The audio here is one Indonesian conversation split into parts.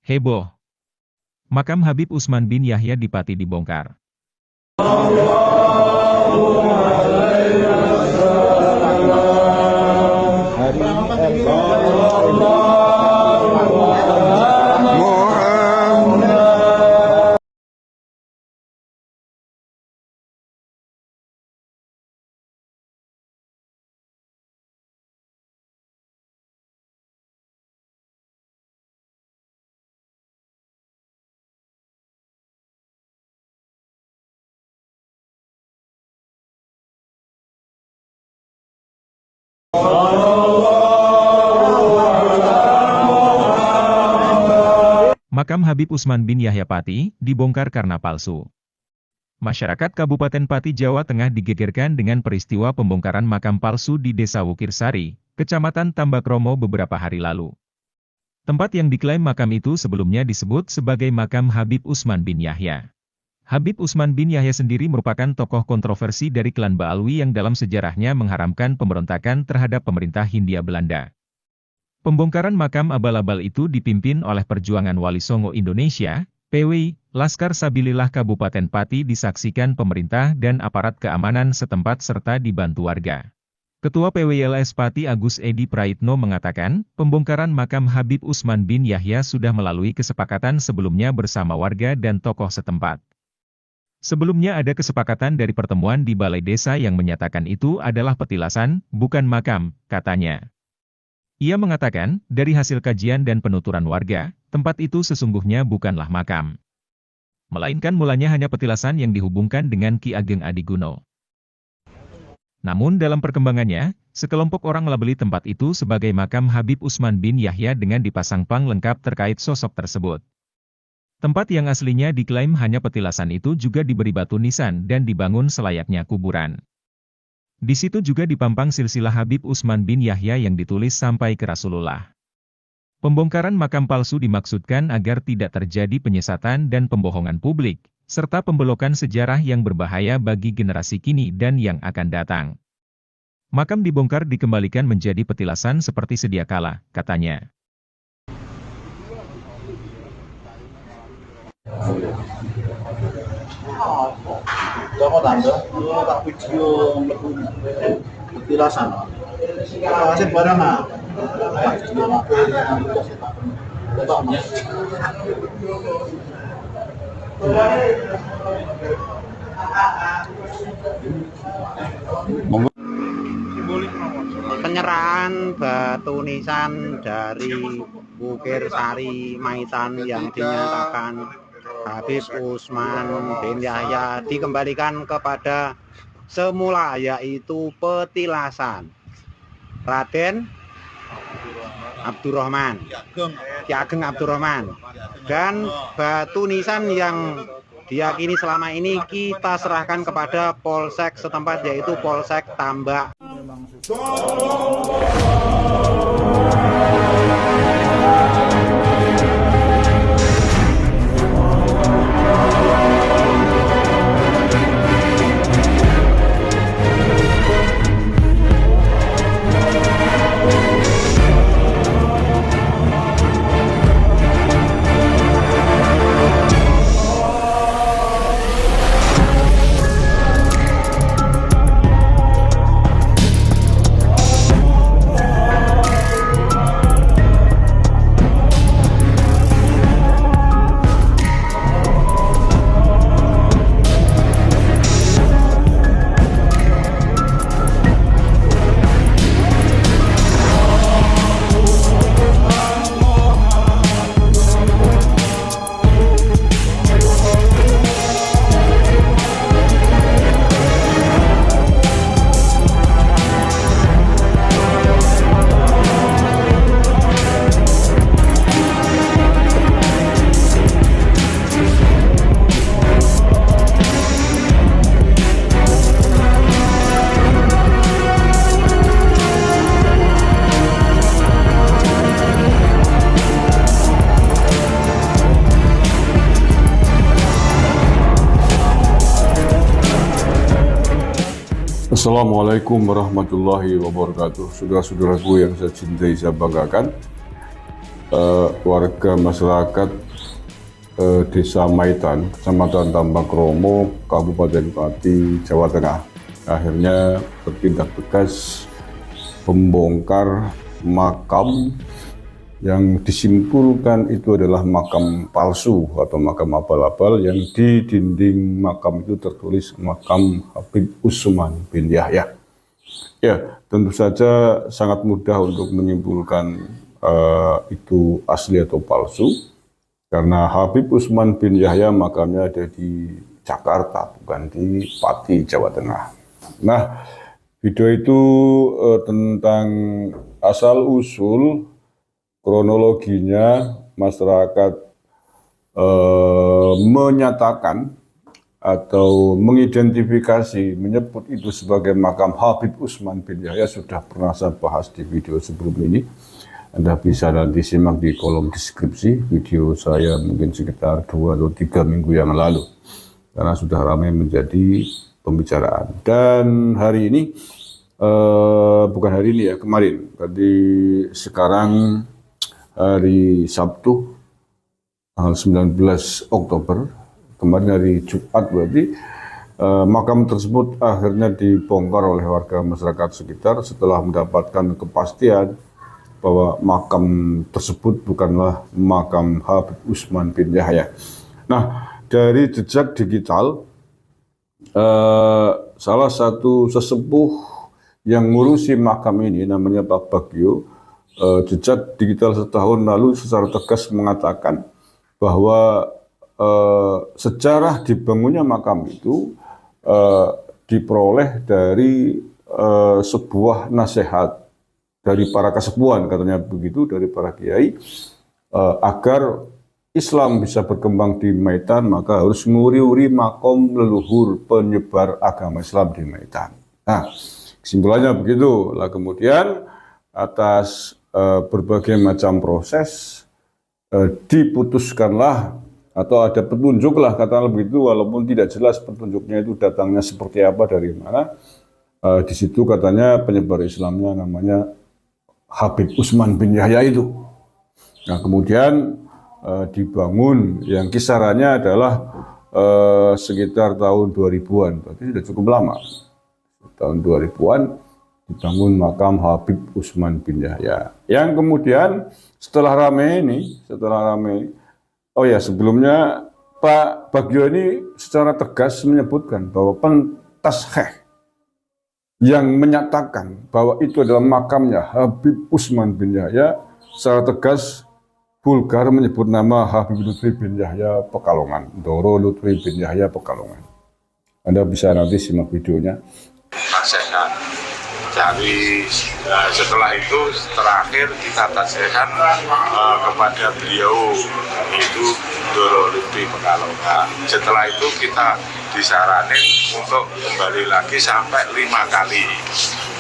Heboh. Makam Habib Utsman bin Yahya di Pati dibongkar. Makam Habib Utsman bin Yahya Pati dibongkar karena palsu. Masyarakat Kabupaten Pati, Jawa Tengah digegerkan dengan peristiwa pembongkaran makam palsu di Desa Wukirsari, Kecamatan Tambakromo beberapa hari lalu. Tempat yang diklaim makam itu sebelumnya disebut sebagai makam Habib Utsman bin Yahya. Habib Utsman bin Yahya sendiri merupakan tokoh kontroversi dari klan Baalwi yang dalam sejarahnya mengharamkan pemberontakan terhadap pemerintah Hindia Belanda. Pembongkaran makam abal-abal itu dipimpin oleh Perjuangan Wali Songo Indonesia, PWI, Laskar Sabilillah Kabupaten Pati, disaksikan pemerintah dan aparat keamanan setempat serta dibantu warga. Ketua PWLS Pati Agus Edi Praitno mengatakan, pembongkaran makam Habib Utsman bin Yahya sudah melalui kesepakatan sebelumnya bersama warga dan tokoh setempat. Sebelumnya ada kesepakatan dari pertemuan di Balai Desa yang menyatakan itu adalah petilasan, bukan makam, katanya. Ia mengatakan, dari hasil kajian dan penuturan warga, tempat itu sesungguhnya bukanlah makam, melainkan mulanya hanya petilasan yang dihubungkan dengan Ki Ageng Adiguno. Namun dalam perkembangannya, sekelompok orang melabeli tempat itu sebagai makam Habib Utsman bin Yahya dengan dipasang pang lengkap terkait sosok tersebut. Tempat yang aslinya diklaim hanya petilasan itu juga diberi batu nisan dan dibangun selayaknya kuburan. Di situ juga dipampang silsilah Habib Utsman bin Yahya yang ditulis sampai ke Rasulullah. Pembongkaran makam palsu dimaksudkan agar tidak terjadi penyesatan dan pembohongan publik, serta pembelokan sejarah yang berbahaya bagi generasi kini dan yang akan datang. Makam dibongkar dikembalikan menjadi petilasan seperti sedia kala, katanya. Toko tante, tak video petilasan. Kasih barang ah. Penyerahan batu nisan dari Wukirsari Maitan yang dinyatakan Habib Utsman bin Yahya dikembalikan kepada semula, yaitu petilasan Raden Abdurrahman, Ki Ageng Abdurrahman, dan batu nisan yang diyakini selama ini kita serahkan kepada Polsek setempat, yaitu Polsek Tambak. Assalamualaikum warahmatullahi wabarakatuh. Saudara-saudaraku yang saya cintai, saya banggakan. warga masyarakat Desa Maitan, Kecamatan Tambak Romo, Kabupaten Pati, Jawa Tengah. Akhirnya bertindak tegas membongkar makam yang disimpulkan itu adalah makam palsu atau makam abal-abal, yang di dinding makam itu tertulis makam Habib Usman bin Yahya. Ya, tentu saja sangat mudah untuk menyimpulkan itu asli atau palsu, karena Habib Usman bin Yahya makamnya ada di Jakarta, bukan di Pati, Jawa Tengah. Nah, video itu tentang asal-usul kronologinya masyarakat menyatakan atau mengidentifikasi, menyebut itu sebagai makam Habib Usman bin Yahya sudah pernah saya bahas di video sebelum ini. Anda bisa nanti simak di kolom deskripsi video saya mungkin sekitar 2 atau 3 minggu yang lalu, karena sudah ramai menjadi pembicaraan. Dan hari ini, bukan hari ini ya, kemarin, tadi sekarang hari Sabtu, tanggal 19 Oktober, kemarin hari Jumat berarti, makam tersebut akhirnya dibongkar oleh warga masyarakat sekitar setelah mendapatkan kepastian bahwa makam tersebut bukanlah makam Habib Usman bin Yahya. Nah, dari jejak digital, salah satu sesepuh yang ngurusi makam ini namanya Pak Bagio, jejak digital setahun lalu secara tegas mengatakan bahwa sejarah dibangunnya makam itu diperoleh dari sebuah nasihat dari para kesepuhan, katanya begitu, dari para kiai, agar Islam bisa berkembang di Maitan, maka harus nguri-uri makom leluhur penyebar agama Islam di Maitan. Nah, kesimpulannya begitu. Lah kemudian atas berbagai macam proses diputuskanlah atau ada petunjuklah, katakanlah begitu, walaupun tidak jelas petunjuknya itu datangnya seperti apa, dari mana. Di situ katanya penyebar Islamnya namanya Habib Usman bin Yahya itu. Nah kemudian dibangun yang kisarannya adalah sekitar tahun 2000-an, berarti sudah cukup lama. Tahun 2000-an dibangun makam Habib Usman bin Yahya. Yang kemudian setelah rame ini, oh ya, sebelumnya Pak Bagio ini secara tegas menyebutkan bahwa pentasheh yang menyatakan bahwa itu adalah makamnya Habib Usman bin Yahya secara tegas vulgar menyebut nama Habib Lutfi bin Yahya Pekalongan, Doro Lutfi bin Yahya Pekalongan. Anda bisa nanti simak videonya. Tasihkan. Dari setelah itu terakhir kita tasihkan kepada beliau, itu Doro Lutfi Pekalongan. Setelah itu kita disaranin untuk kembali lagi sampai 5 kali.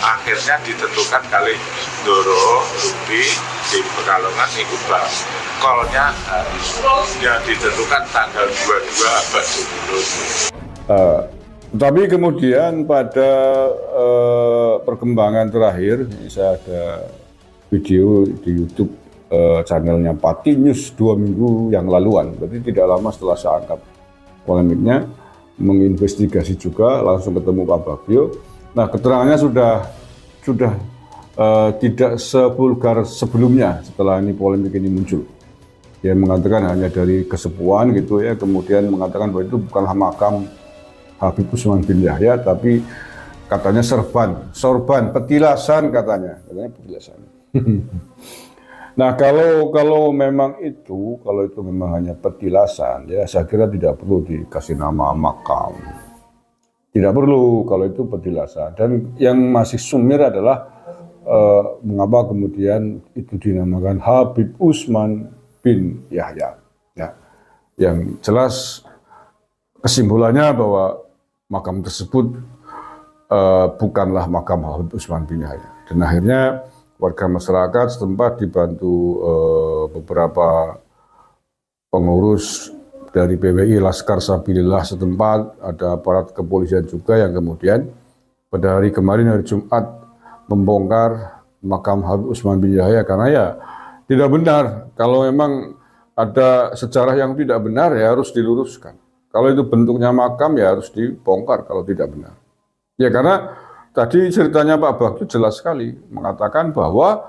Akhirnya ditentukan kali Doro Lutfi di Pekalongan ikut bang. Kolnya yang ditentukan tanggal 22 Abad Tapi kemudian pada perkembangan terakhir, saya ada video di YouTube channelnya Pati News 2 minggu yang laluan, berarti tidak lama setelah saya angkat polemiknya, menginvestigasi juga, langsung ketemu Pak Bagio. Nah, keterangannya sudah tidak sevulgar sebelumnya setelah ini polemik ini muncul. Dia mengatakan hanya dari kesepuhan gitu ya, kemudian mengatakan bahwa itu bukanlah makam Habib Usman bin Yahya, tapi katanya sorban, petilasan katanya petilasan. Nah, kalau memang itu, memang hanya petilasan, ya saya kira tidak perlu dikasih nama makam. Tidak perlu kalau itu petilasan. Dan yang masih sumir adalah mengapa kemudian itu dinamakan Habib Usman bin Yahya. Ya, yang jelas kesimpulannya bahwa makam tersebut bukanlah makam Habib Usman bin Yahya. Dan akhirnya warga masyarakat setempat dibantu beberapa pengurus dari PWI Laskar Sabilillah setempat, ada aparat kepolisian juga yang kemudian pada hari kemarin, hari Jumat, membongkar makam Habib Usman bin Yahya, karena ya tidak benar. Kalau memang ada sejarah yang tidak benar ya harus diluruskan. Kalau itu bentuknya makam ya harus dibongkar kalau tidak benar. Ya karena tadi ceritanya Pak Bagio jelas sekali mengatakan bahwa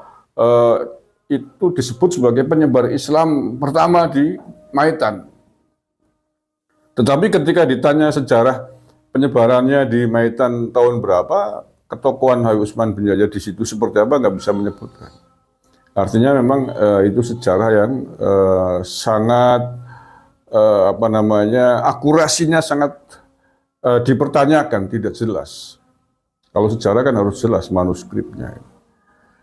itu disebut sebagai penyebar Islam pertama di Maitan. Tetapi ketika ditanya sejarah penyebarannya di Maitan tahun berapa, ketokohan Habib Usman bin Yahya di situ seperti apa nggak bisa menyebutkan. Artinya memang itu sejarah yang sangat akurasinya sangat dipertanyakan, tidak jelas. Kalau sejarah kan harus jelas manuskripnya.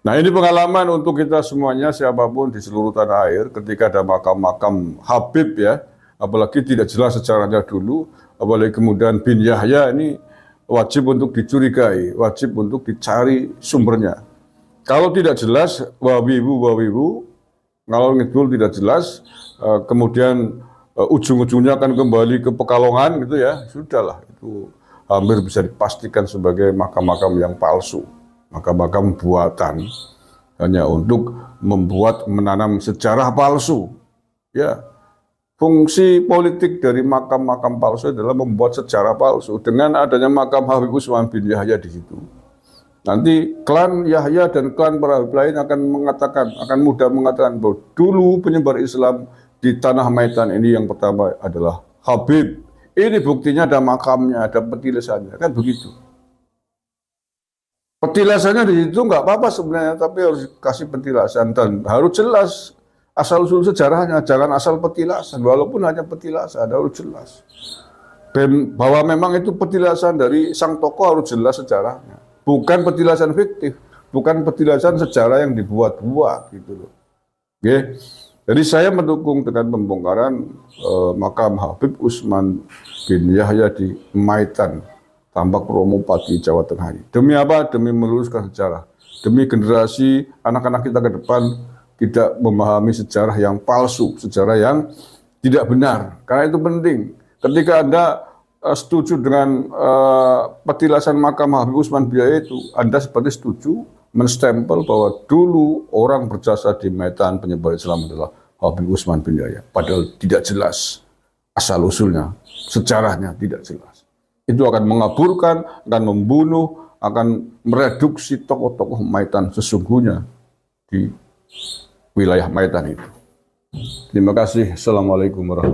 Nah ini pengalaman untuk kita semuanya, siapapun di seluruh tanah air, ketika ada makam-makam Habib ya, apalagi tidak jelas sejarahnya dulu, apalagi kemudian bin Yahya ini wajib untuk dicurigai, wajib untuk dicari sumbernya. Kalau tidak jelas, wawibu, ngalor ngidul tidak jelas, kemudian ujung-ujungnya akan kembali ke Pekalongan gitu ya, sudahlah itu hampir bisa dipastikan sebagai makam-makam yang palsu, makam-makam buatan, hanya untuk menanam sejarah palsu, ya. Fungsi politik dari makam-makam palsu adalah membuat sejarah palsu. Dengan adanya makam Habib Usman bin Yahya di situ, nanti klan Yahya dan klan para Habib lain akan mudah mengatakan bahwa dulu penyebar Islam di tanah Maitan ini yang pertama adalah Habib. Ini buktinya ada makamnya, ada petilasannya, kan begitu. Petilasannya di situ nggak apa-apa sebenarnya, tapi harus kasih petilasan dan harus jelas asal-usul sejarahnya, jangan asal petilasan, walaupun hanya petilasan, harus jelas. Bahwa memang itu petilasan dari sang tokoh harus jelas sejarahnya. Bukan petilasan fiktif, bukan petilasan sejarah yang dibuat-buat gitu loh. Oke. Jadi saya mendukung dengan pembongkaran makam Habib Usman bin Yahya di Maitan, Tambak Romo Pati, Jawa Tengah ini. Demi apa? Demi meluruskan sejarah. Demi generasi anak-anak kita ke depan tidak memahami sejarah yang palsu, sejarah yang tidak benar. Karena itu penting. Ketika Anda setuju dengan petilasan makam Habib Usman bin Yahya itu, Anda seperti setuju menstempel bahwa dulu orang berjasa di Maitan penyebar Islam adalah Habib Usman bin Yahya. Padahal tidak jelas asal-usulnya, sejarahnya tidak jelas. Itu akan mengaburkan, akan membunuh, akan mereduksi tokoh-tokoh Maitan sesungguhnya di wilayah Maitan itu. Terima kasih. Assalamualaikum warahmatullahi wabarakatuh.